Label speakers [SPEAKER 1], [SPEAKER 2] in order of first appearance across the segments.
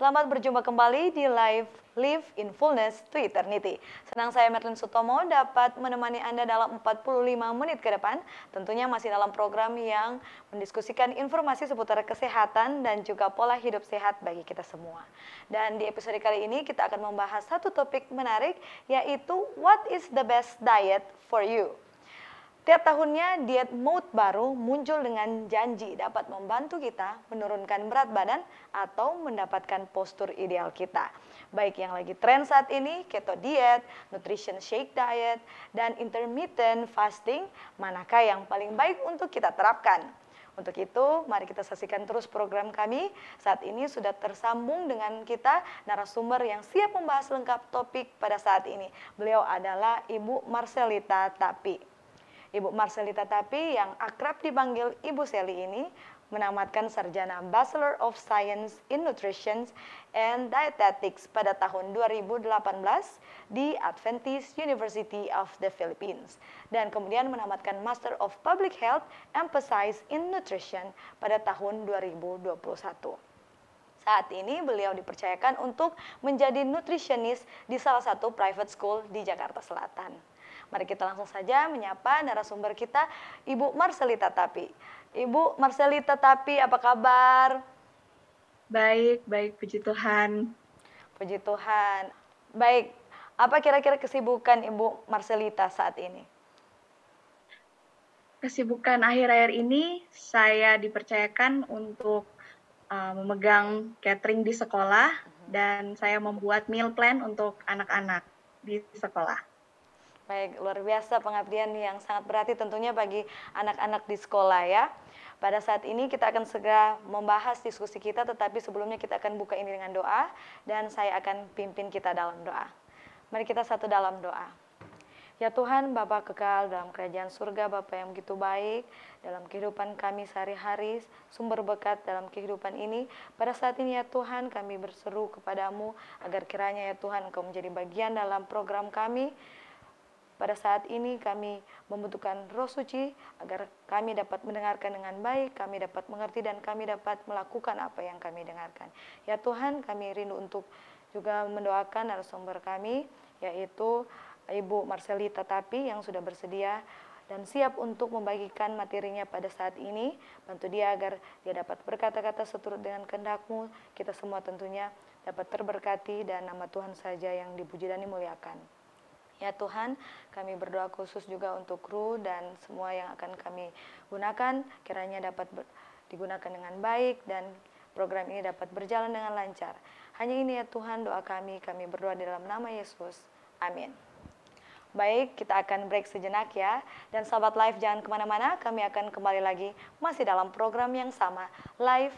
[SPEAKER 1] Selamat berjumpa kembali di Live in Fullness to Eternity. Senang saya Merlin Sutomo dapat menemani Anda dalam 45 menit ke depan. Tentunya masih dalam program yang mendiskusikan informasi seputar kesehatan dan juga pola hidup sehat bagi kita semua. Dan di episode kali ini kita akan membahas satu topik menarik, yaitu What is the best diet for you? Tiap tahunnya diet mode baru muncul dengan janji dapat membantu kita menurunkan berat badan atau mendapatkan postur ideal kita. Baik yang lagi tren saat ini, keto diet, nutrition shake diet, dan intermittent fasting, manakah yang paling baik untuk kita terapkan? Untuk itu, mari kita saksikan terus program kami. Saat ini sudah tersambung dengan kita narasumber yang siap membahas lengkap topik pada saat ini. Beliau adalah Ibu Marcelita Tapi. Ibu Marcelita Tapi yang akrab dipanggil Ibu Seli ini menamatkan sarjana Bachelor of Science in Nutrition and Dietetics pada tahun 2018 di Adventist University of the Philippines dan kemudian menamatkan Master of Public Health Emphasis in Nutrition pada tahun 2021. Saat ini beliau dipercayakan untuk menjadi nutritionist di salah satu private school di Jakarta Selatan. Mari kita langsung saja menyapa narasumber kita, Ibu Marcelita Tapi. Ibu Marcelita Tapi, apa kabar?
[SPEAKER 2] Baik, puji Tuhan.
[SPEAKER 1] Puji Tuhan. Baik, apa kira-kira kesibukan Ibu Marcelita saat ini?
[SPEAKER 2] Kesibukan akhir-akhir ini saya dipercayakan untuk memegang catering di sekolah dan saya membuat meal plan untuk anak-anak di sekolah.
[SPEAKER 1] Baik, luar biasa pengabdian yang sangat berarti tentunya bagi anak-anak di sekolah ya. Pada saat ini kita akan segera membahas diskusi kita, tetapi sebelumnya kita akan buka ini dengan doa dan saya akan pimpin kita dalam doa. Mari kita satu dalam doa. Ya Tuhan, Bapa kekal dalam kerajaan surga, Bapa yang begitu baik dalam kehidupan kami sehari-hari, sumber berkat dalam kehidupan ini. Pada saat ini ya Tuhan, kami berseru kepadamu agar kiranya ya Tuhan Engkau menjadi bagian dalam program kami. Pada saat ini kami membutuhkan Roh Suci agar kami dapat mendengarkan dengan baik, kami dapat mengerti dan kami dapat melakukan apa yang kami dengarkan. Ya Tuhan, kami rindu untuk juga mendoakan narasumber kami, yaitu Ibu Marcelita Tapi yang sudah bersedia dan siap untuk membagikan materinya pada saat ini. Bantu dia agar dia dapat berkata-kata seturut dengan kehendak-Mu. Kita semua tentunya dapat terberkati dan nama Tuhan saja yang dipuji dan dimuliakan. Ya Tuhan, kami berdoa khusus juga untuk kru dan semua yang akan kami gunakan, kiranya dapat digunakan dengan baik dan program ini dapat berjalan dengan lancar. Hanya ini ya Tuhan doa kami berdoa dalam nama Yesus. Amin. Baik, kita akan break sejenak ya. Dan sahabat Live jangan kemana-mana, kami akan kembali lagi masih dalam program yang sama, Live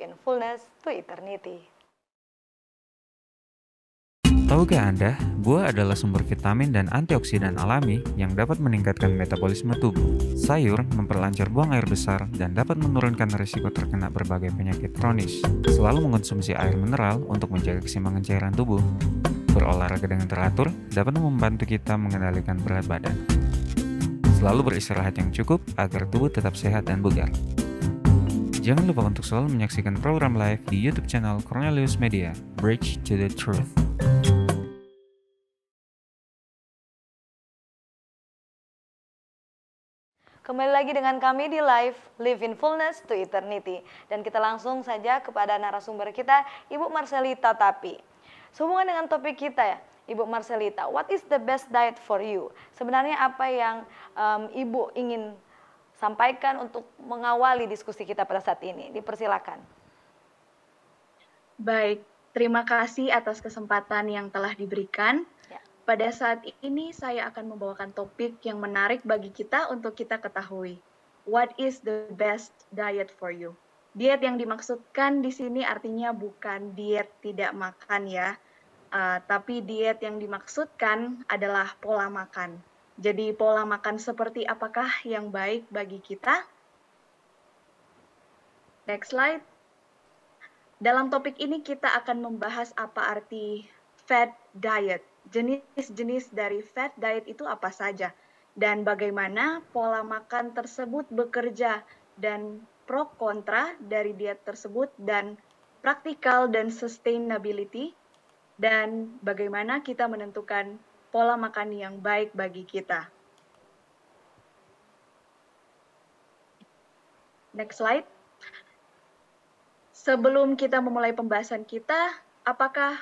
[SPEAKER 1] in Fullness to Eternity.
[SPEAKER 3] Tahukah Anda, buah adalah sumber vitamin dan antioksidan alami yang dapat meningkatkan metabolisme tubuh. Sayur memperlancar buang air besar dan dapat menurunkan risiko terkena berbagai penyakit kronis. Selalu mengonsumsi air mineral untuk menjaga keseimbangan cairan tubuh. Berolahraga dengan teratur dapat membantu kita mengendalikan berat badan. Selalu beristirahat yang cukup agar tubuh tetap sehat dan bugar. Jangan lupa untuk selalu menyaksikan program live di YouTube channel Cornelius Media, Bridge to the Truth.
[SPEAKER 1] Kembali lagi dengan kami di Live in Fullness to Eternity. Dan kita langsung saja kepada narasumber kita, Ibu Marcelita Tapi. Sehubungan dengan topik kita ya, Ibu Marcelita, what is the best diet for you? Sebenarnya apa yang Ibu ingin sampaikan untuk mengawali diskusi kita pada saat ini? Dipersilakan.
[SPEAKER 2] Baik, terima kasih atas kesempatan yang telah diberikan. Pada saat ini saya akan membawakan topik yang menarik bagi kita untuk kita ketahui. What is the best diet for you? Diet yang dimaksudkan di sini artinya bukan diet tidak makan ya, tapi diet yang dimaksudkan adalah pola makan. Jadi pola makan seperti apakah yang baik bagi kita? Next slide. Dalam topik ini kita akan membahas apa arti fad diet. Jenis-jenis dari fad diet itu apa saja dan bagaimana pola makan tersebut bekerja dan pro kontra dari diet tersebut dan practical dan sustainability, dan bagaimana kita menentukan pola makan yang baik bagi kita. Next slide. Sebelum kita memulai pembahasan kita, apakah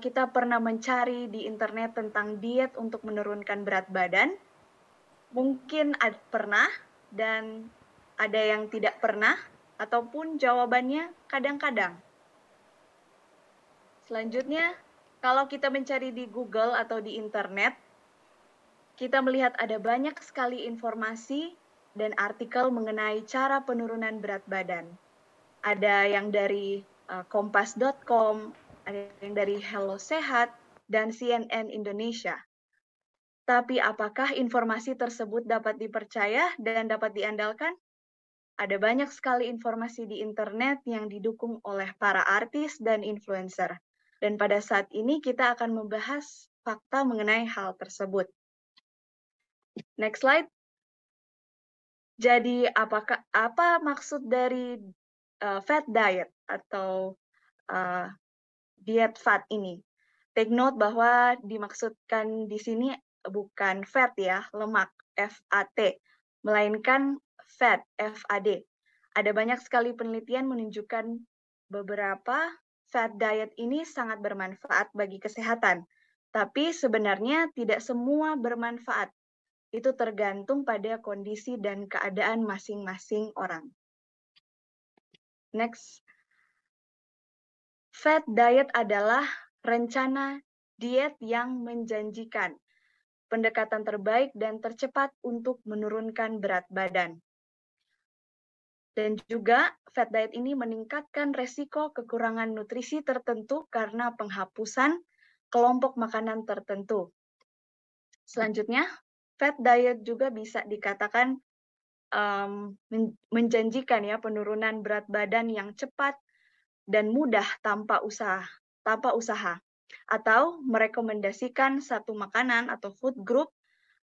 [SPEAKER 2] kita pernah mencari di internet tentang diet untuk menurunkan berat badan? Mungkin pernah, dan ada yang tidak pernah, ataupun jawabannya kadang-kadang. Selanjutnya, kalau kita mencari di Google atau di internet, kita melihat ada banyak sekali informasi dan artikel mengenai cara penurunan berat badan. Ada yang dari kompas.com, ada yang dari Hello Sehat, dan CNN Indonesia. Tapi apakah informasi tersebut dapat dipercaya dan dapat diandalkan? Ada banyak sekali informasi di internet yang didukung oleh para artis dan influencer. Dan pada saat ini kita akan membahas fakta mengenai hal tersebut. Next slide. Jadi apa maksud dari fat diet atau diet fat ini? Take note bahwa dimaksudkan di sini bukan fat ya, lemak, FAT, melainkan fat, FAD. Ada banyak sekali penelitian menunjukkan beberapa fat diet ini sangat bermanfaat bagi kesehatan. Tapi sebenarnya tidak semua bermanfaat. Itu tergantung pada kondisi dan keadaan masing-masing orang. Next. Fat diet adalah rencana diet yang menjanjikan, pendekatan terbaik dan tercepat untuk menurunkan berat badan. Dan juga fat diet ini meningkatkan resiko kekurangan nutrisi tertentu karena penghapusan kelompok makanan tertentu. Selanjutnya, fat diet juga bisa dikatakan menjanjikan ya penurunan berat badan yang cepat dan mudah tanpa usaha, atau merekomendasikan satu makanan atau food group,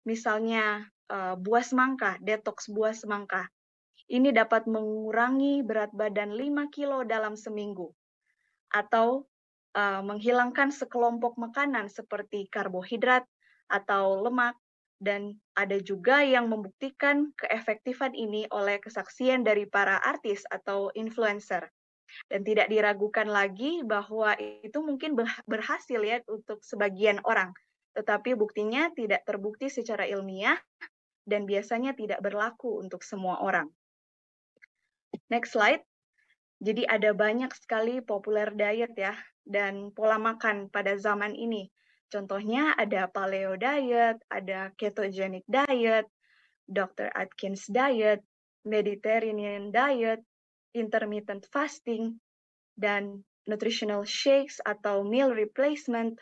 [SPEAKER 2] misalnya buah semangka, detox buah semangka. Ini dapat mengurangi berat badan 5 kilo dalam seminggu, atau menghilangkan sekelompok makanan seperti karbohidrat atau lemak, dan ada juga yang membuktikan keefektifan ini oleh kesaksian dari para artis atau influencer. Dan tidak diragukan lagi bahwa itu mungkin berhasil ya untuk sebagian orang, tetapi buktinya tidak terbukti secara ilmiah dan biasanya tidak berlaku untuk semua orang. Next slide. Jadi ada banyak sekali populer diet ya dan pola makan pada zaman ini. Contohnya ada paleo diet, ada ketogenic diet, Dr. Atkins diet, Mediterranean diet, intermittent fasting, dan nutritional shakes atau meal replacement,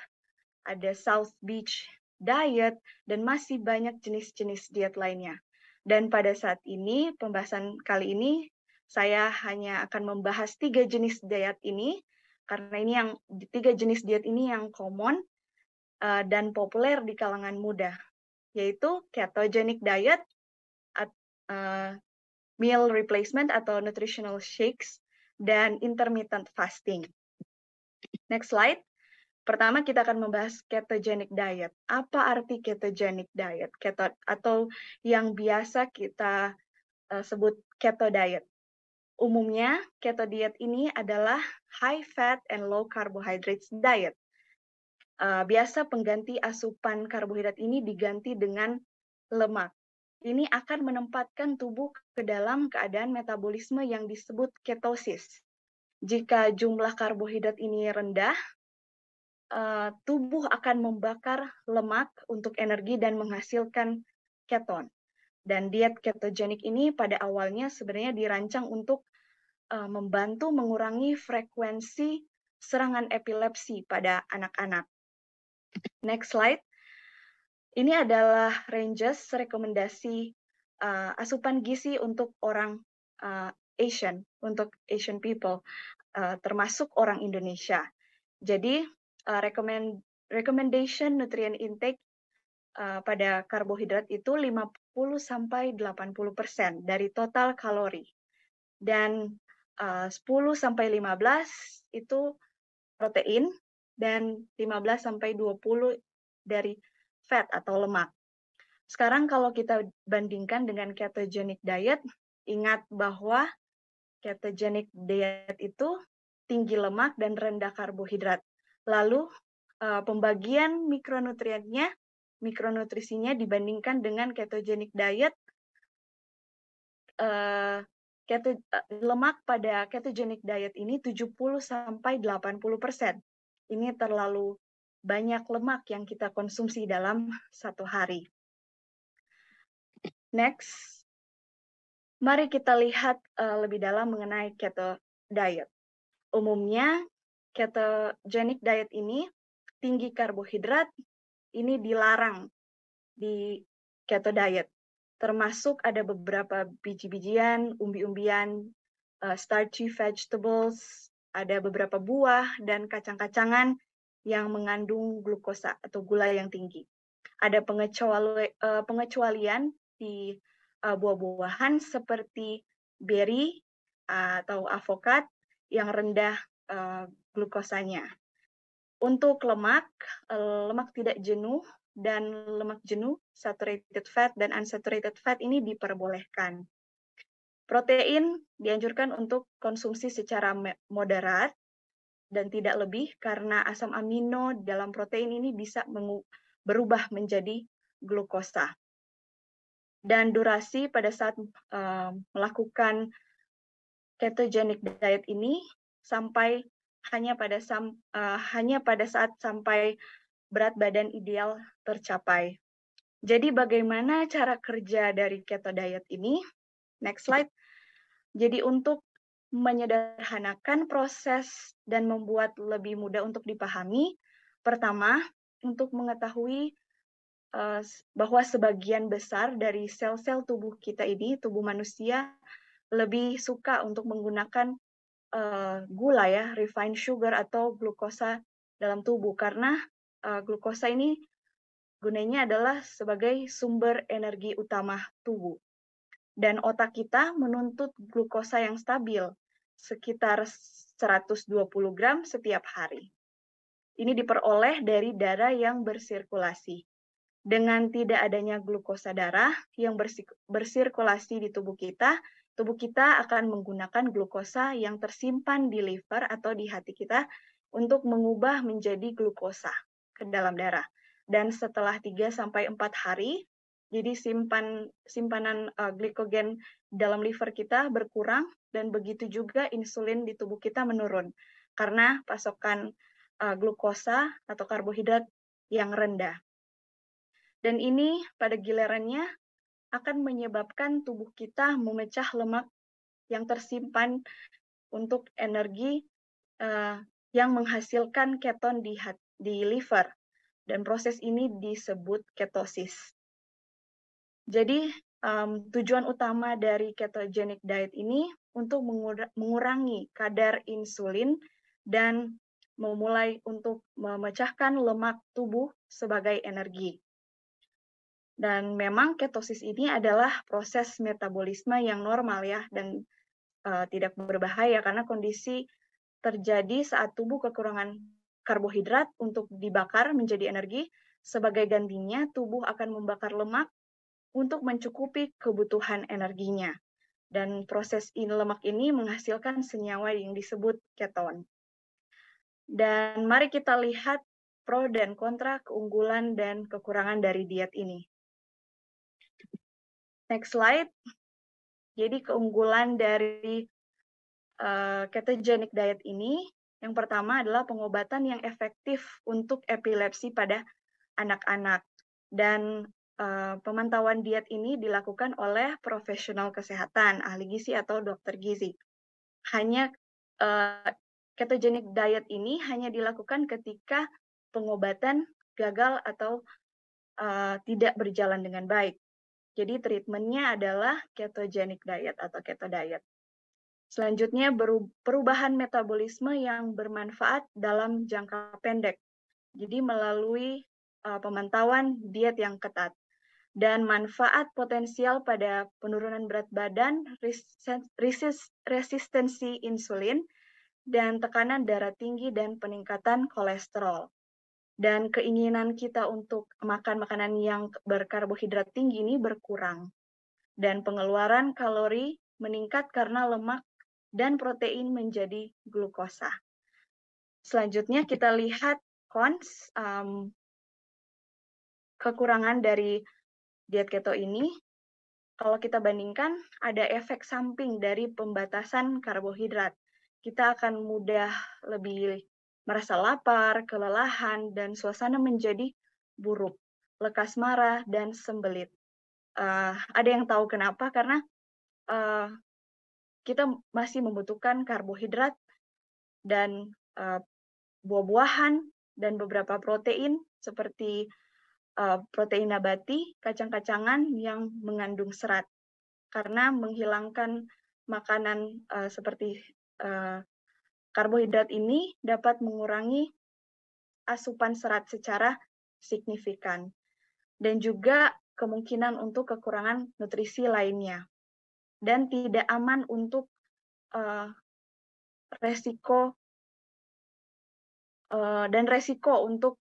[SPEAKER 2] ada South Beach diet, dan masih banyak jenis-jenis diet lainnya. Dan pada saat ini, pembahasan kali ini, saya hanya akan membahas 3 jenis diet ini, karena ini 3 jenis diet ini yang common dan populer di kalangan muda, yaitu ketogenic diet, meal replacement atau nutritional shakes, dan intermittent fasting. Next slide. Pertama kita akan membahas ketogenic diet. Apa arti ketogenic diet? Atau yang biasa kita sebut keto diet. Umumnya keto diet ini adalah high fat and low carbohydrates diet. Biasa pengganti asupan karbohidrat ini diganti dengan lemak. Ini akan menempatkan tubuh ke dalam keadaan metabolisme yang disebut ketosis. Jika jumlah karbohidrat ini rendah, tubuh akan membakar lemak untuk energi dan menghasilkan keton. Dan diet ketogenik ini pada awalnya sebenarnya dirancang untuk membantu mengurangi frekuensi serangan epilepsi pada anak-anak. Next slide. Ini adalah ranges rekomendasi asupan gizi untuk orang Asian, untuk Asian people, termasuk orang Indonesia. Jadi recommendation nutrient intake pada karbohidrat itu 50-80% dari total kalori. Dan 10 sampai 15 itu protein dan 15 sampai 20 dari fat atau lemak. Sekarang kalau kita bandingkan dengan ketogenic diet, ingat bahwa ketogenic diet itu tinggi lemak dan rendah karbohidrat. Lalu pembagian mikronutrisinya dibandingkan dengan ketogenic diet, lemak pada ketogenic diet ini 70 sampai 80%. Ini terlalu banyak lemak yang kita konsumsi dalam satu hari. Next, mari kita lihat lebih dalam mengenai keto diet. Umumnya, ketogenic diet ini tinggi karbohidrat, ini dilarang di keto diet. Termasuk ada beberapa biji-bijian, umbi-umbian, starchy vegetables, ada beberapa buah dan kacang-kacangan yang mengandung glukosa atau gula yang tinggi. Ada pengecualian di buah-buahan seperti berry atau avokat yang rendah glukosanya. Untuk lemak tidak jenuh dan lemak jenuh, saturated fat dan unsaturated fat ini diperbolehkan. Protein dianjurkan untuk konsumsi secara moderat dan tidak lebih karena asam amino dalam protein ini bisa berubah menjadi glukosa. Dan durasi pada saat melakukan ketogenic diet ini hanya pada saat sampai berat badan ideal tercapai. Jadi bagaimana cara kerja dari keto diet ini? Next slide. Jadi untuk menyederhanakan proses dan membuat lebih mudah untuk dipahami, pertama, untuk mengetahui bahwa sebagian besar dari sel-sel tubuh kita ini, tubuh manusia, lebih suka untuk menggunakan gula ya, refined sugar atau glukosa dalam tubuh, karena glukosa ini gunanya adalah sebagai sumber energi utama tubuh. Dan otak kita menuntut glukosa yang stabil, sekitar 120 gram setiap hari. Ini diperoleh dari darah yang bersirkulasi. Dengan tidak adanya glukosa darah yang bersirkulasi di tubuh kita akan menggunakan glukosa yang tersimpan di liver atau di hati kita untuk mengubah menjadi glukosa ke dalam darah. Dan setelah 3-4 hari, jadi simpanan glikogen dalam liver kita berkurang, dan begitu juga insulin di tubuh kita menurun karena pasokan glukosa atau karbohidrat yang rendah. Dan ini pada gilirannya akan menyebabkan tubuh kita memecah lemak yang tersimpan untuk energi yang menghasilkan keton di liver. Dan proses ini disebut ketosis. Jadi tujuan utama dari ketogenic diet ini untuk mengurangi kadar insulin dan memulai untuk memecahkan lemak tubuh sebagai energi. Dan memang ketosis ini adalah proses metabolisme yang normal ya, dan tidak berbahaya karena kondisi terjadi saat tubuh kekurangan karbohidrat untuk dibakar menjadi energi. Sebagai gantinya, tubuh akan membakar lemak untuk mencukupi kebutuhan energinya. Dan proses lemak ini menghasilkan senyawa yang disebut keton. Dan mari kita lihat pro dan kontra, keunggulan dan kekurangan dari diet ini. Next slide. Jadi keunggulan dari ketogenic diet ini, yang pertama adalah pengobatan yang efektif untuk epilepsi pada anak-anak. Dan pemantauan diet ini dilakukan oleh profesional kesehatan, ahli gizi atau dokter gizi. Hanya ketogenic diet ini hanya dilakukan ketika pengobatan gagal atau tidak berjalan dengan baik. Jadi treatmentnya adalah ketogenic diet atau keto diet. Selanjutnya perubahan metabolisme yang bermanfaat dalam jangka pendek. Jadi melalui pemantauan diet yang ketat. dan manfaat potensial pada penurunan berat badan, resistensi insulin, dan tekanan darah tinggi dan peningkatan kolesterol. Dan keinginan kita untuk makan makanan yang berkarbohidrat tinggi ini berkurang. Dan pengeluaran kalori meningkat karena lemak dan protein menjadi glukosa. Selanjutnya kita lihat kekurangan dari diet keto ini. Kalau kita bandingkan, ada efek samping dari pembatasan karbohidrat. Kita akan mudah lebih merasa lapar, kelelahan, dan suasana menjadi buruk, lekas marah, dan sembelit. Ada yang tahu kenapa? Karena kita masih membutuhkan karbohidrat dan buah-buahan dan beberapa protein seperti protein nabati, kacang-kacangan yang mengandung serat. Karena menghilangkan makanan seperti karbohidrat ini dapat mengurangi asupan serat secara signifikan. Dan juga kemungkinan untuk kekurangan nutrisi lainnya. Dan tidak aman untuk resiko untuk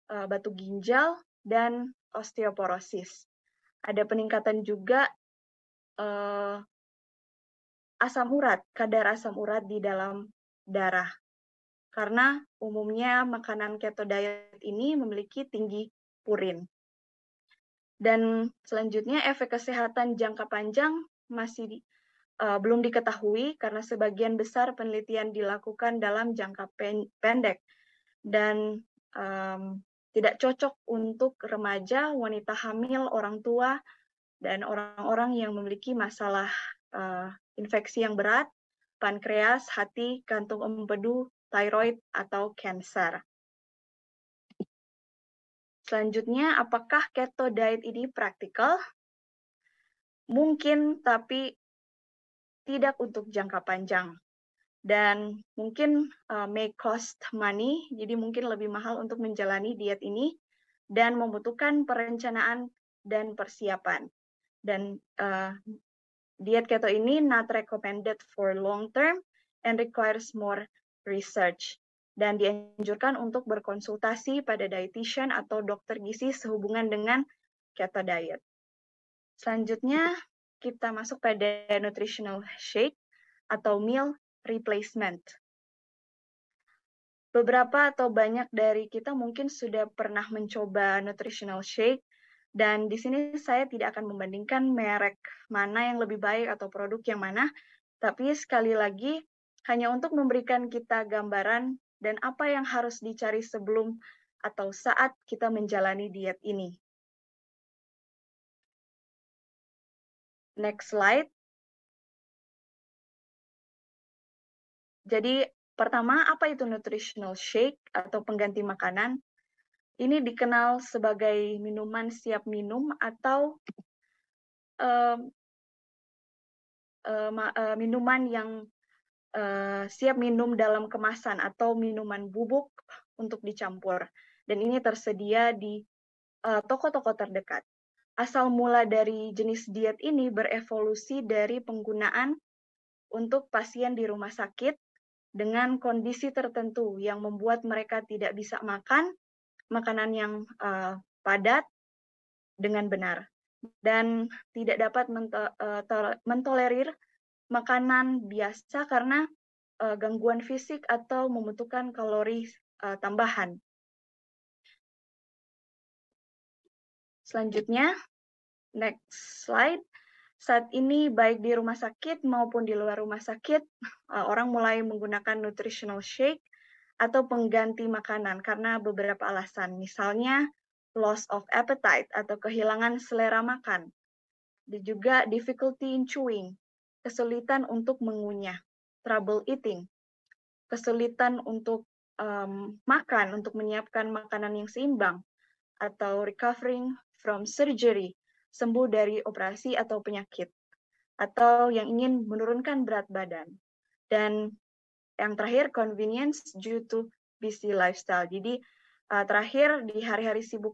[SPEAKER 2] batu ginjal dan osteoporosis. Ada peningkatan juga kadar asam urat di dalam darah. Karena umumnya makanan keto diet ini memiliki tinggi purin. Dan selanjutnya efek kesehatan jangka panjang masih belum diketahui karena sebagian besar penelitian dilakukan dalam jangka pendek dan tidak cocok untuk remaja, wanita hamil, orang tua, dan orang-orang yang memiliki masalah infeksi yang berat, pankreas, hati, kantung empedu, tiroid, atau kanker. Selanjutnya, apakah keto diet ini praktikal? Mungkin, tapi tidak untuk jangka panjang. Dan mungkin may cost money, jadi mungkin lebih mahal untuk menjalani diet ini dan membutuhkan perencanaan dan persiapan. Dan diet keto ini not recommended for long term and requires more research. Dan dianjurkan untuk berkonsultasi pada dietitian atau dokter gizi sehubungan dengan keto diet. Selanjutnya, kita masuk pada nutritional shake atau meal replacement. Beberapa atau banyak dari kita mungkin sudah pernah mencoba nutritional shake, dan di sini saya tidak akan membandingkan merek mana yang lebih baik atau produk yang mana, tapi sekali lagi hanya untuk memberikan kita gambaran dan apa yang harus dicari sebelum atau saat kita menjalani diet ini. Next slide. Jadi pertama, apa itu nutritional shake atau pengganti makanan? Ini dikenal sebagai minuman siap minum atau minuman yang siap minum dalam kemasan atau minuman bubuk untuk dicampur. Dan ini tersedia di toko-toko terdekat. Asal mula dari jenis diet ini berevolusi dari penggunaan untuk pasien di rumah sakit dengan kondisi tertentu yang membuat mereka tidak bisa makan makanan yang padat dengan benar dan tidak dapat mentolerir makanan biasa karena gangguan fisik atau membutuhkan kalori tambahan. Selanjutnya, next slide. Saat ini baik di rumah sakit maupun di luar rumah sakit, orang mulai menggunakan nutritional shake atau pengganti makanan karena beberapa alasan. Misalnya, loss of appetite atau kehilangan selera makan. Dan juga difficulty in chewing, kesulitan untuk mengunyah, trouble eating, kesulitan untuk makan, untuk menyiapkan makanan yang seimbang, atau recovering from surgery, sembuh dari operasi atau penyakit, atau yang ingin menurunkan berat badan. Dan yang terakhir, convenience due to busy lifestyle. Jadi terakhir di hari-hari sibuk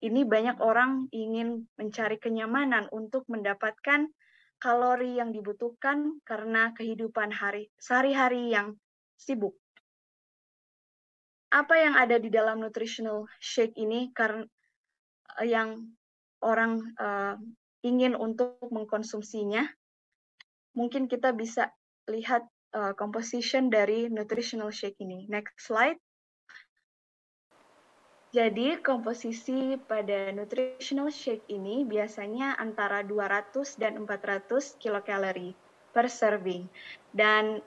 [SPEAKER 2] ini banyak orang ingin mencari kenyamanan untuk mendapatkan kalori yang dibutuhkan karena kehidupan sehari-hari yang sibuk. Apa yang ada di dalam nutritional shake ini karena yang orang ingin untuk mengkonsumsinya? Mungkin kita bisa lihat composition dari nutritional shake ini. Next slide. Jadi komposisi pada nutritional shake ini biasanya antara 200 dan 400 kilokalori per serving. Dan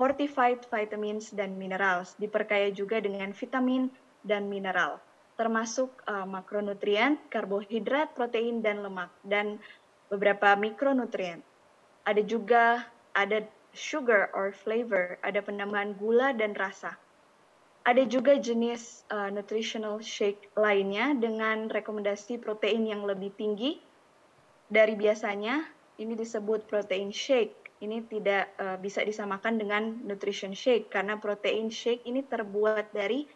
[SPEAKER 2] fortified vitamins dan minerals, diperkaya juga dengan vitamin dan mineral, termasuk makronutrien, karbohidrat, protein, dan lemak, dan beberapa mikronutrien. Ada juga sugar or flavor, ada penambahan gula dan rasa. Ada juga jenis nutritional shake lainnya dengan rekomendasi protein yang lebih tinggi dari biasanya. Ini disebut protein shake. Ini tidak bisa disamakan dengan nutrition shake karena protein shake ini terbuat dari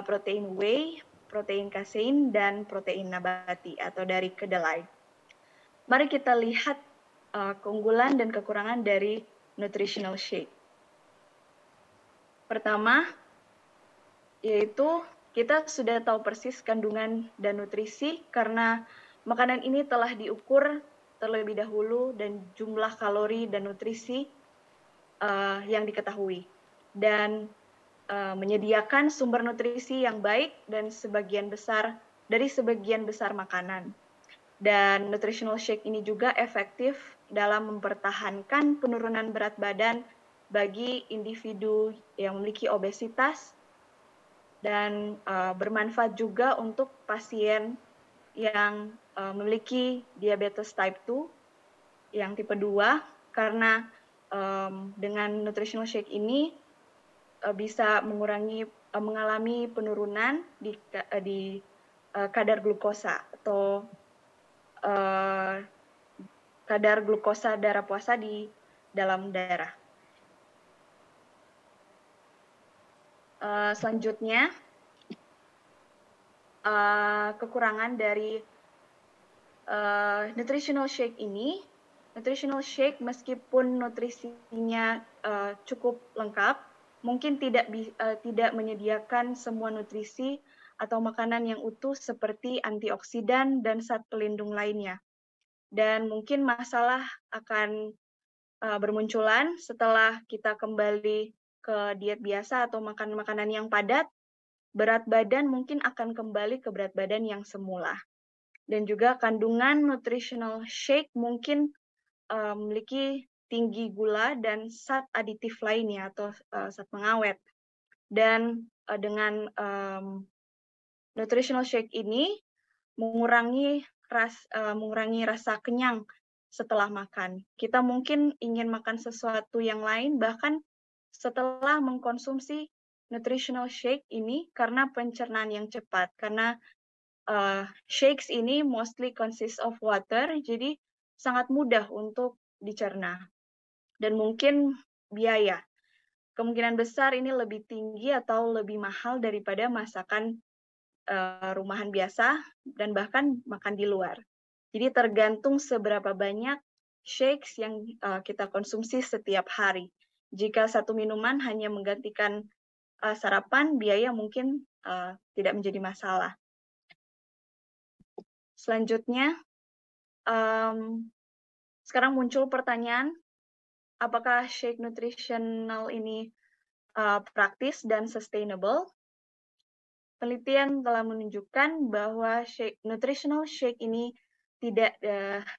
[SPEAKER 2] protein whey, protein kasein, dan protein nabati atau dari kedelai. Mari kita lihat keunggulan dan kekurangan dari nutritional shake. Pertama, yaitu kita sudah tahu persis kandungan dan nutrisi karena makanan ini telah diukur terlebih dahulu dan jumlah kalori dan nutrisi yang diketahui dan menyediakan sumber nutrisi yang baik dan dari sebagian besar makanan. Dan nutritional shake ini juga efektif dalam mempertahankan penurunan berat badan bagi individu yang memiliki obesitas dan bermanfaat juga untuk pasien yang memiliki diabetes type 2 yang tipe 2 karena dengan nutritional shake ini bisa mengalami penurunan di kadar glukosa atau kadar glukosa darah puasa di dalam darah. Selanjutnya, kekurangan dari nutritional shake ini. Nutritional shake meskipun nutrisinya cukup lengkap, mungkin tidak menyediakan semua nutrisi atau makanan yang utuh seperti antioksidan dan zat pelindung lainnya. Dan mungkin masalah akan bermunculan setelah kita kembali ke diet biasa atau makan makanan yang padat, berat badan mungkin akan kembali ke berat badan yang semula. Dan juga kandungan nutritional shake mungkin memiliki tinggi gula dan zat aditif lainnya atau zat pengawet. Dan dengan nutritional shake ini mengurangi rasa kenyang setelah makan. Kita mungkin ingin makan sesuatu yang lain bahkan setelah mengkonsumsi nutritional shake ini karena pencernaan yang cepat. Karena shakes ini mostly consist of water, jadi sangat mudah untuk dicerna. Dan mungkin biaya. Kemungkinan besar ini lebih tinggi atau lebih mahal daripada masakan rumahan biasa dan bahkan makan di luar. Jadi tergantung seberapa banyak shakes yang kita konsumsi setiap hari. Jika satu minuman hanya menggantikan sarapan, biaya mungkin tidak menjadi masalah. Selanjutnya, sekarang muncul pertanyaan, apakah shake nutritional ini praktis dan sustainable? Penelitian telah menunjukkan bahwa nutritional shake ini tidak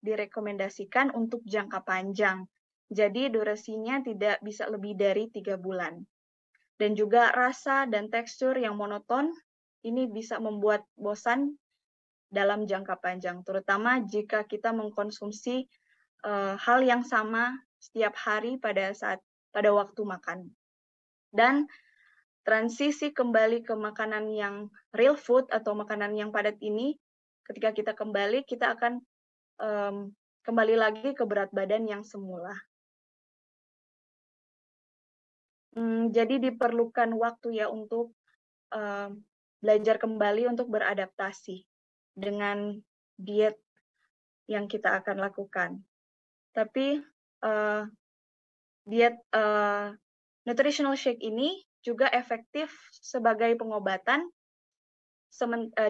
[SPEAKER 2] direkomendasikan untuk jangka panjang. Jadi durasinya tidak bisa lebih dari 3 bulan. Dan juga rasa dan tekstur yang monoton ini bisa membuat bosan dalam jangka panjang, terutama jika kita mengkonsumsi hal yang sama setiap hari pada waktu makan. Dan transisi kembali ke makanan yang real food atau makanan yang padat ini, ketika kita kembali, kita akan kembali lagi ke berat badan yang semula. Jadi diperlukan waktu ya untuk belajar kembali untuk beradaptasi dengan diet yang kita akan lakukan. Tapi diet nutritional shake ini juga efektif sebagai pengobatan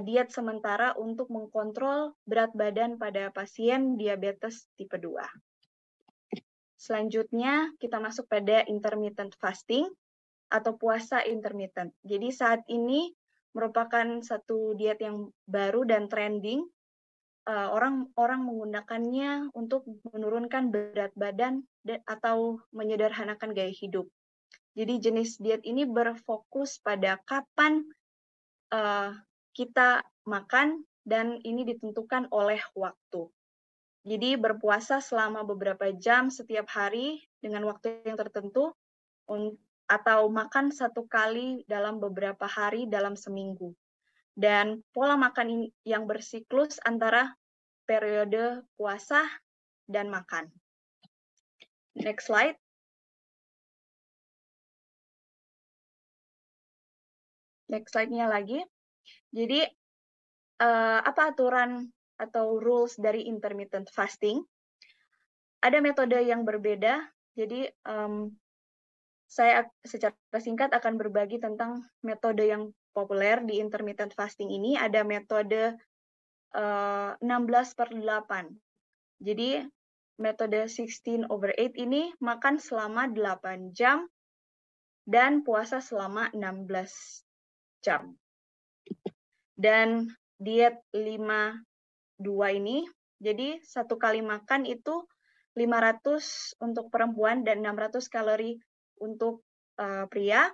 [SPEAKER 2] diet sementara untuk mengkontrol berat badan pada pasien diabetes tipe 2. Selanjutnya kita masuk pada intermittent fasting atau puasa intermittent. Jadi saat ini merupakan satu diet yang baru dan trending. Orang menggunakannya untuk menurunkan berat badan atau menyederhanakan gaya hidup. Jadi jenis diet ini berfokus pada kapan kita makan dan ini ditentukan oleh waktu. Jadi berpuasa selama beberapa jam setiap hari dengan waktu yang tertentu atau makan satu kali dalam beberapa hari dalam seminggu. Dan pola makan yang bersiklus antara periode puasa dan makan. Next slide. Next slide-nya lagi. Jadi, apa aturan atau rules dari intermittent fasting? Ada metode yang berbeda. Jadi, saya secara singkat akan berbagi tentang metode yang populer di intermittent fasting ini. Ada metode 16/8. Jadi, metode 16/8 ini makan selama 8 jam dan puasa selama 16 jam. Dan diet 5/2 ini, jadi satu kali makan itu 500 untuk perempuan dan 600 kalori untuk pria.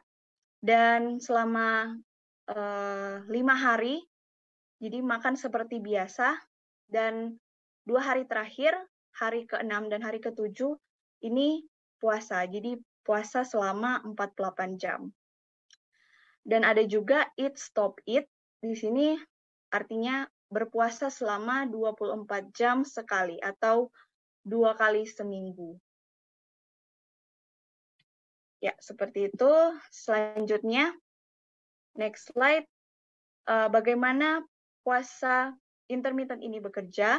[SPEAKER 2] Dan selama 5 hari, jadi makan seperti biasa. Dan 2 hari terakhir, hari ke-6 dan hari ke-7, ini puasa. Jadi puasa selama 48 jam. Dan ada juga eat, stop, eat. Di sini artinya berpuasa selama 24 jam sekali atau 2 kali seminggu. Ya, seperti itu. Selanjutnya, next slide. Bagaimana puasa intermittent ini bekerja?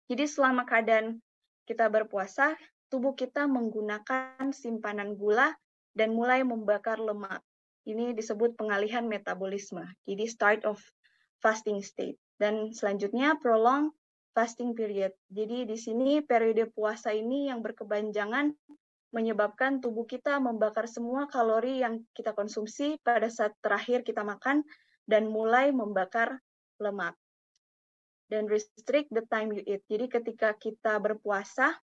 [SPEAKER 2] Jadi selama keadaan kita berpuasa, tubuh kita menggunakan simpanan gula dan mulai membakar lemak. Ini disebut pengalihan metabolisme. Jadi start of fasting state. Dan selanjutnya prolong fasting period. Jadi di sini periode puasa ini yang berkepanjangan menyebabkan tubuh kita membakar semua kalori yang kita konsumsi pada saat terakhir kita makan dan mulai membakar lemak. Dan restrict the time you eat. Jadi ketika kita berpuasa,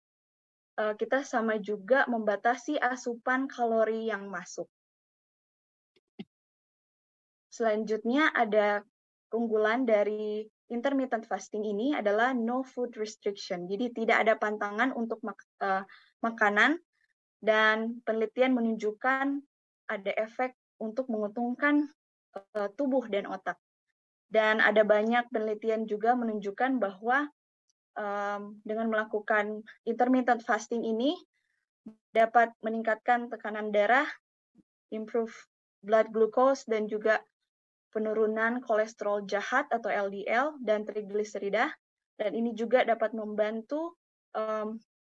[SPEAKER 2] kita sama juga membatasi asupan kalori yang masuk. Selanjutnya ada keunggulan dari intermittent fasting ini adalah no food restriction. Jadi tidak ada pantangan untuk makanan dan penelitian menunjukkan ada efek untuk menguntungkan tubuh dan otak. Dan ada banyak penelitian juga menunjukkan bahwa dengan melakukan intermittent fasting ini dapat meningkatkan tekanan darah, improve blood glucose, dan juga penurunan kolesterol jahat atau LDL dan trigliserida. Dan ini juga dapat membantu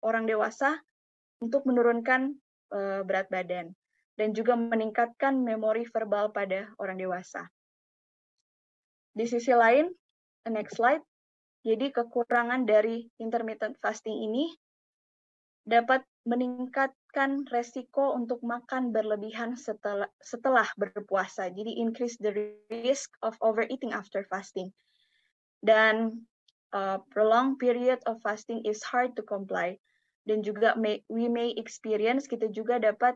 [SPEAKER 2] orang dewasa untuk menurunkan berat badan dan juga meningkatkan memori verbal pada orang dewasa. Di sisi lain, next slide. Jadi kekurangan dari intermittent fasting ini dapat meningkatkan resiko untuk makan berlebihan setelah berpuasa. Jadi increase the risk of overeating after fasting. Dan prolonged period of fasting is hard to comply. Dan juga we may experience, kita juga dapat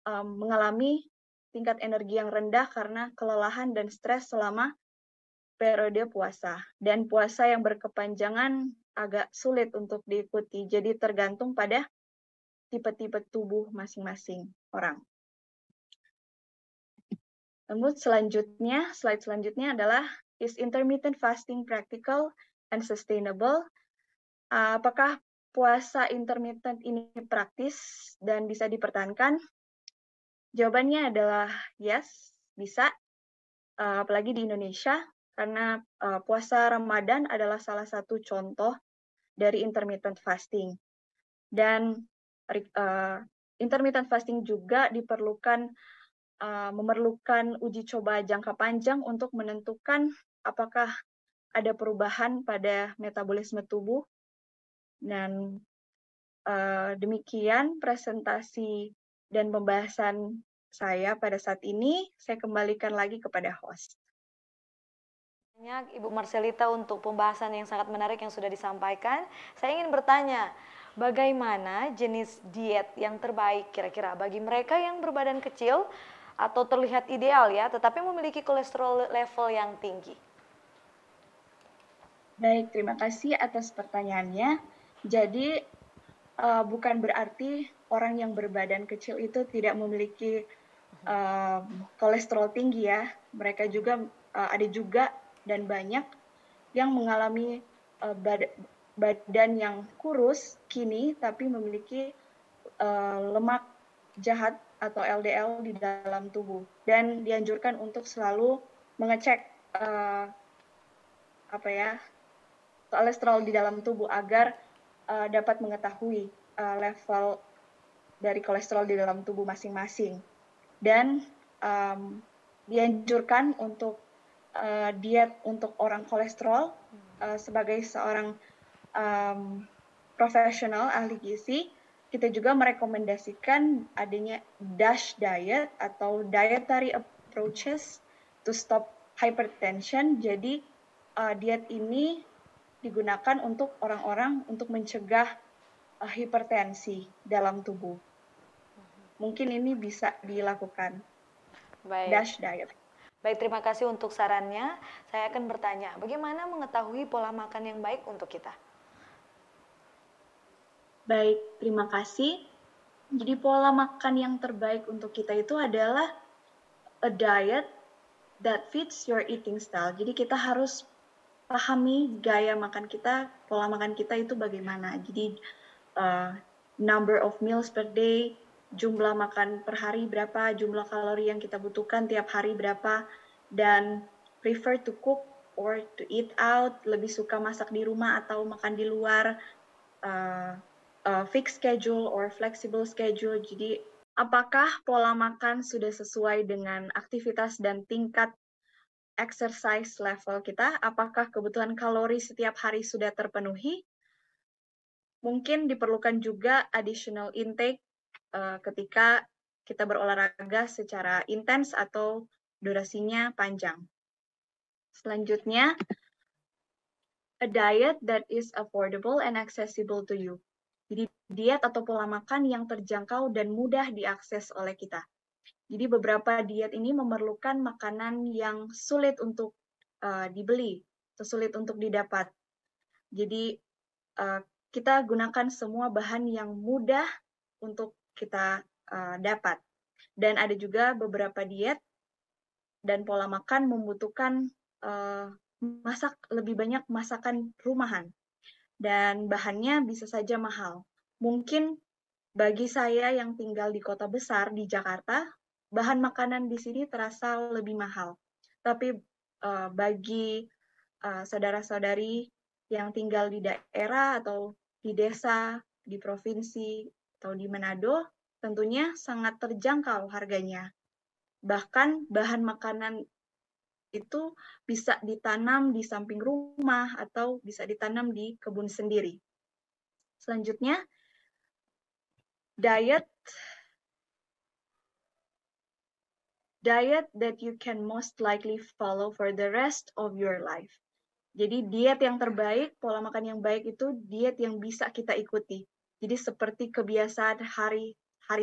[SPEAKER 2] mengalami tingkat energi yang rendah karena kelelahan dan stres selama periode puasa. Dan puasa yang berkepanjangan agak sulit untuk diikuti. Jadi tergantung pada tipe-tipe tubuh masing-masing orang. Namun slide selanjutnya adalah, is intermittent fasting practical and sustainable? Apakah puasa intermittent ini praktis dan bisa dipertahankan? Jawabannya adalah yes, bisa. apalagi di Indonesia, karena puasa Ramadan adalah salah satu contoh dari intermittent fasting. Dan intermittent fasting juga memerlukan uji coba jangka panjang untuk menentukan apakah ada perubahan pada metabolisme tubuh. Dan demikian presentasi dan pembahasan saya pada saat ini. Saya kembalikan lagi kepada host.
[SPEAKER 1] Banyak Ibu Marcelita untuk pembahasan yang sangat menarik yang sudah disampaikan. Saya ingin bertanya, bagaimana jenis diet yang terbaik kira-kira bagi mereka yang berbadan kecil atau terlihat ideal ya, tetapi memiliki kolesterol level yang tinggi?
[SPEAKER 2] Baik, terima kasih atas pertanyaannya. Jadi, bukan berarti orang yang berbadan kecil itu tidak memiliki kolesterol tinggi ya. Mereka juga ada juga dan banyak yang mengalami badan yang kurus kini tapi memiliki lemak jahat atau LDL di dalam tubuh, dan dianjurkan untuk selalu mengecek kolesterol di dalam tubuh agar dapat mengetahui level dari kolesterol di dalam tubuh masing-masing. Dan dianjurkan untuk diet untuk orang kolesterol sebagai seorang profesional ahli gizi, kita juga merekomendasikan adanya DASH diet atau dietary approaches to stop hypertension. Jadi diet ini digunakan untuk orang-orang untuk mencegah hipertensi dalam tubuh. Mungkin ini bisa dilakukan.
[SPEAKER 1] Baik.
[SPEAKER 2] DASH diet.
[SPEAKER 1] Baik, terima kasih untuk sarannya. Saya akan bertanya, bagaimana mengetahui pola makan yang baik untuk kita?
[SPEAKER 2] Baik, terima kasih. Jadi pola makan yang terbaik untuk kita itu adalah a diet that fits your eating style. Jadi kita harus pahami gaya makan kita, pola makan kita itu bagaimana. Jadi number of meals per day, jumlah makan per hari berapa, jumlah kalori yang kita butuhkan tiap hari berapa, dan prefer to cook or to eat out, lebih suka masak di rumah atau makan di luar, fixed schedule or flexible schedule. Jadi apakah pola makan sudah sesuai dengan aktivitas dan tingkat exercise level kita? Apakah kebutuhan kalori setiap hari sudah terpenuhi? Mungkin diperlukan juga additional intake ketika kita berolahraga secara intens atau durasinya panjang. Selanjutnya, a diet that is affordable and accessible to you. Jadi diet atau pola makan yang terjangkau dan mudah diakses oleh kita. Jadi beberapa diet ini memerlukan makanan yang sulit untuk dibeli atau sulit untuk didapat. Jadi kita gunakan semua bahan yang mudah untuk kita dapat. Dan ada juga beberapa diet dan pola makan membutuhkan lebih banyak masakan rumahan. Dan bahannya bisa saja mahal. Mungkin bagi saya yang tinggal di kota besar di Jakarta, bahan makanan di sini terasa lebih mahal. Tapi bagi saudara-saudari yang tinggal di daerah atau di desa, di provinsi, atau di Manado, tentunya sangat terjangkau harganya. Bahkan bahan makanan itu bisa ditanam di samping rumah atau bisa ditanam di kebun sendiri. Selanjutnya, diet that you can most likely follow for the rest of your life. Jadi diet yang terbaik, pola makan yang baik itu diet yang bisa kita ikuti. Jadi seperti kebiasaan hari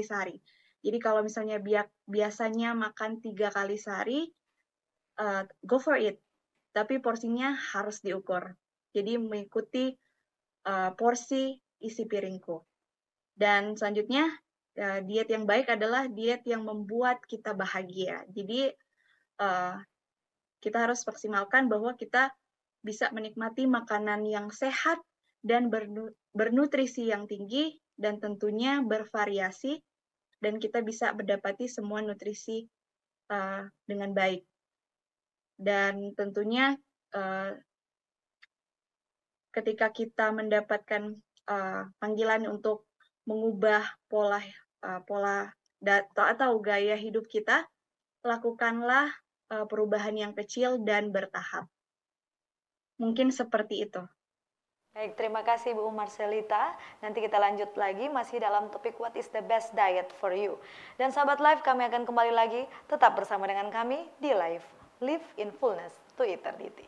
[SPEAKER 2] sehari. Jadi kalau misalnya biasanya makan 3 kali sehari, go for it. Tapi porsinya harus diukur. Jadi mengikuti porsi isi piringku. Dan selanjutnya, diet yang baik adalah diet yang membuat kita bahagia. Jadi kita harus maksimalkan bahwa kita bisa menikmati makanan yang sehat dan bernutrisi yang tinggi dan tentunya bervariasi, dan kita bisa mendapati semua nutrisi dengan baik. Dan tentunya ketika kita mendapatkan panggilan untuk mengubah pola atau gaya hidup kita, lakukanlah perubahan yang kecil dan bertahap. Mungkin seperti itu.
[SPEAKER 1] Baik, terima kasih Bu Marcelita. Nanti kita lanjut lagi masih dalam topik What is the best diet for you. Dan sahabat Live, kami akan kembali lagi tetap bersama dengan kami di Live Live in Fullness to Eternity.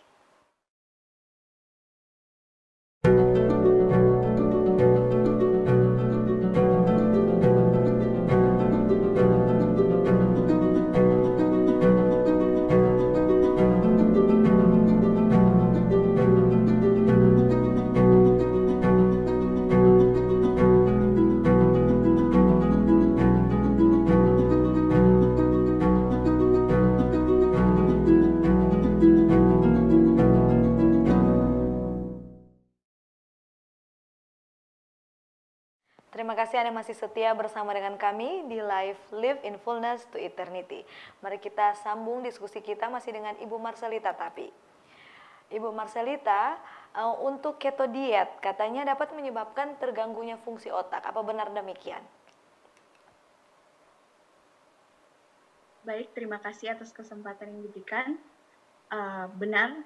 [SPEAKER 1] Terima kasih Anda masih setia bersama dengan kami di Live Live in Fullness to Eternity. Mari kita sambung diskusi kita masih dengan Ibu Marcelita Tapi. Ibu Marcelita, untuk keto diet katanya dapat menyebabkan terganggunya fungsi otak. Apa benar demikian?
[SPEAKER 2] Baik, terima kasih atas kesempatan yang diberikan. Benar,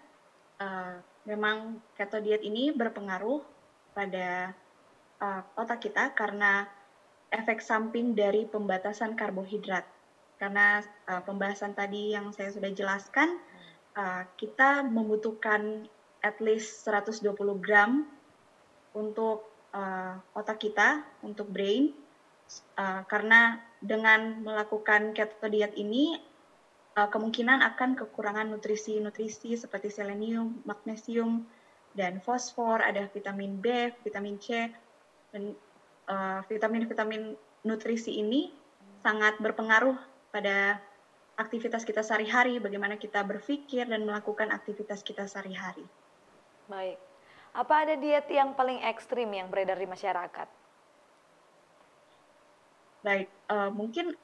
[SPEAKER 2] memang keto diet ini berpengaruh pada otak kita karena efek samping dari pembatasan karbohidrat. Karena pembahasan tadi yang saya sudah jelaskan, kita membutuhkan at least 120 gram untuk otak kita, untuk brain, karena dengan melakukan keto diet ini, kemungkinan akan kekurangan nutrisi-nutrisi seperti selenium, magnesium, dan fosfor, ada vitamin B, vitamin C, dan vitamin-vitamin nutrisi ini sangat berpengaruh pada aktivitas kita sehari-hari, bagaimana kita berpikir dan melakukan aktivitas kita sehari-hari.
[SPEAKER 1] Baik. Apa ada diet yang paling ekstrim yang beredar di masyarakat?
[SPEAKER 2] Baik, mungkin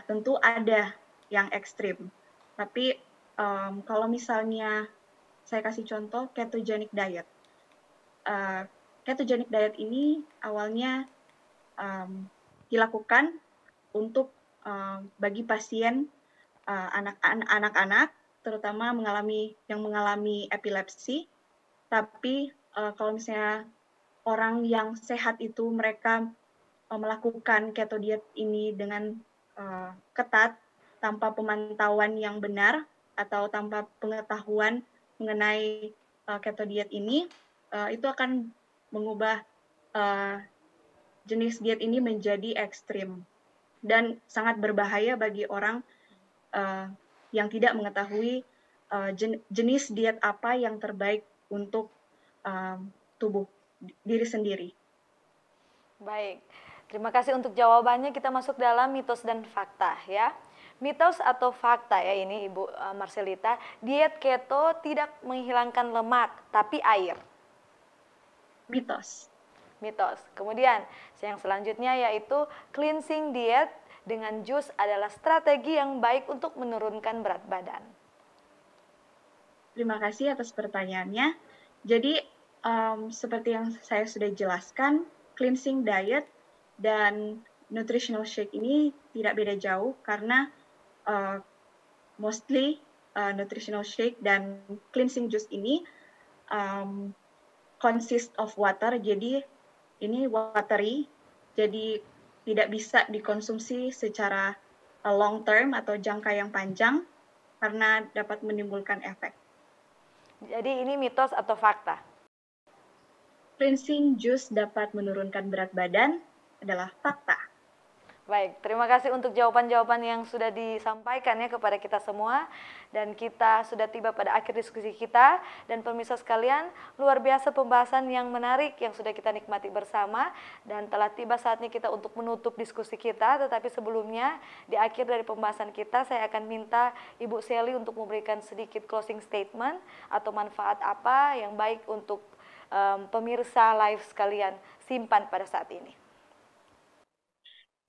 [SPEAKER 2] tentu ada yang ekstrim. Tapi kalau misalnya saya kasih contoh ketogenic diet. Ketogenic diet ini awalnya dilakukan untuk bagi pasien anak-anak, terutama yang mengalami epilepsi. Tapi kalau misalnya orang yang sehat itu mereka melakukan keto diet ini dengan ketat, tanpa pemantauan yang benar atau tanpa pengetahuan mengenai keto diet ini, itu akan mengubah jenis diet ini menjadi ekstrim dan sangat berbahaya bagi orang yang tidak mengetahui jenis diet apa yang terbaik untuk tubuh diri sendiri.
[SPEAKER 1] Baik, terima kasih untuk jawabannya. Kita masuk dalam mitos dan fakta ya. Mitos atau fakta ya ini Ibu Marcelita, diet keto tidak menghilangkan lemak tapi air.
[SPEAKER 2] Mitos.
[SPEAKER 1] Kemudian yang selanjutnya yaitu cleansing diet dengan jus adalah strategi yang baik untuk menurunkan berat badan.
[SPEAKER 2] Terima kasih atas pertanyaannya. Jadi seperti yang saya sudah jelaskan, cleansing diet dan nutritional shake ini tidak beda jauh karena mostly nutritional shake dan cleansing juice ini consist of water, jadi ini watery, jadi tidak bisa dikonsumsi secara long term atau jangka yang panjang karena dapat menimbulkan efek.
[SPEAKER 1] Jadi ini mitos atau fakta?
[SPEAKER 2] Cleansing juice dapat menurunkan berat badan adalah fakta.
[SPEAKER 1] Baik, terima kasih untuk jawaban-jawaban yang sudah disampaikan ya kepada kita semua. Dan kita sudah tiba pada akhir diskusi kita. Dan pemirsa sekalian, luar biasa pembahasan yang menarik yang sudah kita nikmati bersama. Dan telah tiba saatnya kita untuk menutup diskusi kita. Tetapi sebelumnya, di akhir dari pembahasan kita, saya akan minta Ibu Sally untuk memberikan sedikit closing statement atau manfaat apa yang baik untuk pemirsa live sekalian simpan pada saat ini.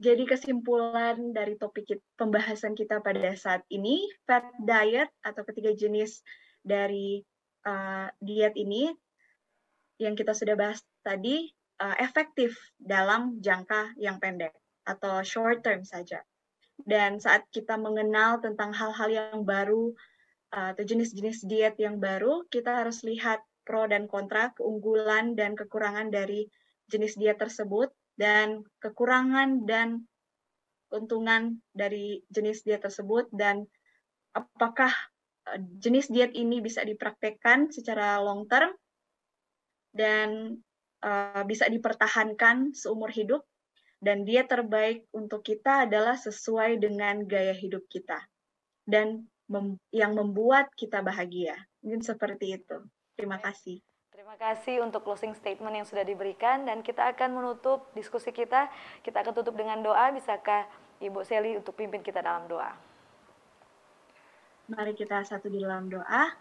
[SPEAKER 2] Jadi kesimpulan dari pembahasan kita pada saat ini, fat diet atau ketiga jenis dari diet ini yang kita sudah bahas tadi efektif dalam jangka yang pendek atau short term saja. Dan saat kita mengenal tentang hal-hal yang baru atau jenis-jenis diet yang baru, kita harus lihat pro dan kontra, keunggulan dan kekurangan dari jenis diet tersebut, dan kekurangan dan keuntungan dari jenis diet tersebut, dan apakah jenis diet ini bisa dipraktekkan secara long term dan bisa dipertahankan seumur hidup, dan diet terbaik untuk kita adalah sesuai dengan gaya hidup kita dan yang membuat kita bahagia. Mungkin seperti itu. Terima kasih.
[SPEAKER 1] Terima kasih untuk closing statement yang sudah diberikan, dan kita akan menutup diskusi kita. Kita akan tutup dengan doa. Bisakah Ibu Sally untuk pimpin kita dalam doa?
[SPEAKER 2] Mari kita satu di dalam doa.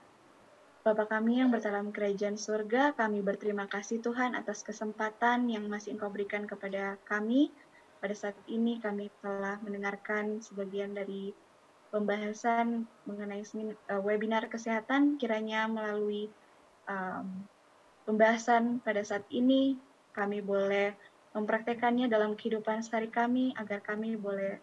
[SPEAKER 2] Bapa kami yang berdalam kerajaan surga, kami berterima kasih Tuhan atas kesempatan yang masih Engkau berikan kepada kami. Pada saat ini kami telah mendengarkan sebagian dari pembahasan mengenai webinar kesehatan. Kiranya melalui pembahasan pada saat ini, kami boleh mempraktekannya dalam kehidupan sehari kami, agar kami boleh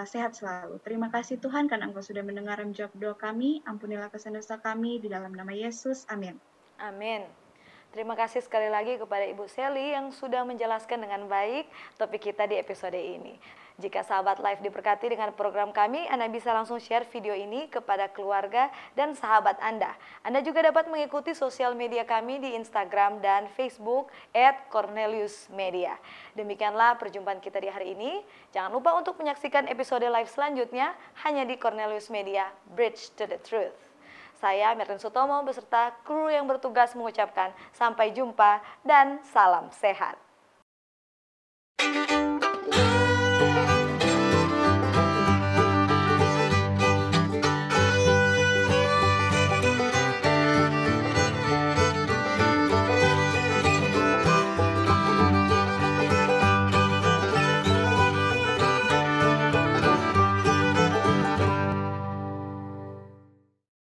[SPEAKER 2] sehat selalu. Terima kasih Tuhan, karena Engkau sudah mendengar dan menjawab doa kami. Ampunilah kesalahan dosa kami, di dalam nama Yesus. Amin.
[SPEAKER 1] Amin. Terima kasih sekali lagi kepada Ibu Sally yang sudah menjelaskan dengan baik topik kita di episode ini. Jika sahabat live diberkati dengan program kami, Anda bisa langsung share video ini kepada keluarga dan sahabat Anda. Anda juga dapat mengikuti sosial media kami di Instagram dan Facebook @corneliusmedia. Demikianlah perjumpaan kita di hari ini. Jangan lupa untuk menyaksikan episode live selanjutnya hanya di Cornelius Media, Bridge to the Truth. Saya Merlin Sutomo beserta kru yang bertugas mengucapkan sampai jumpa dan salam sehat.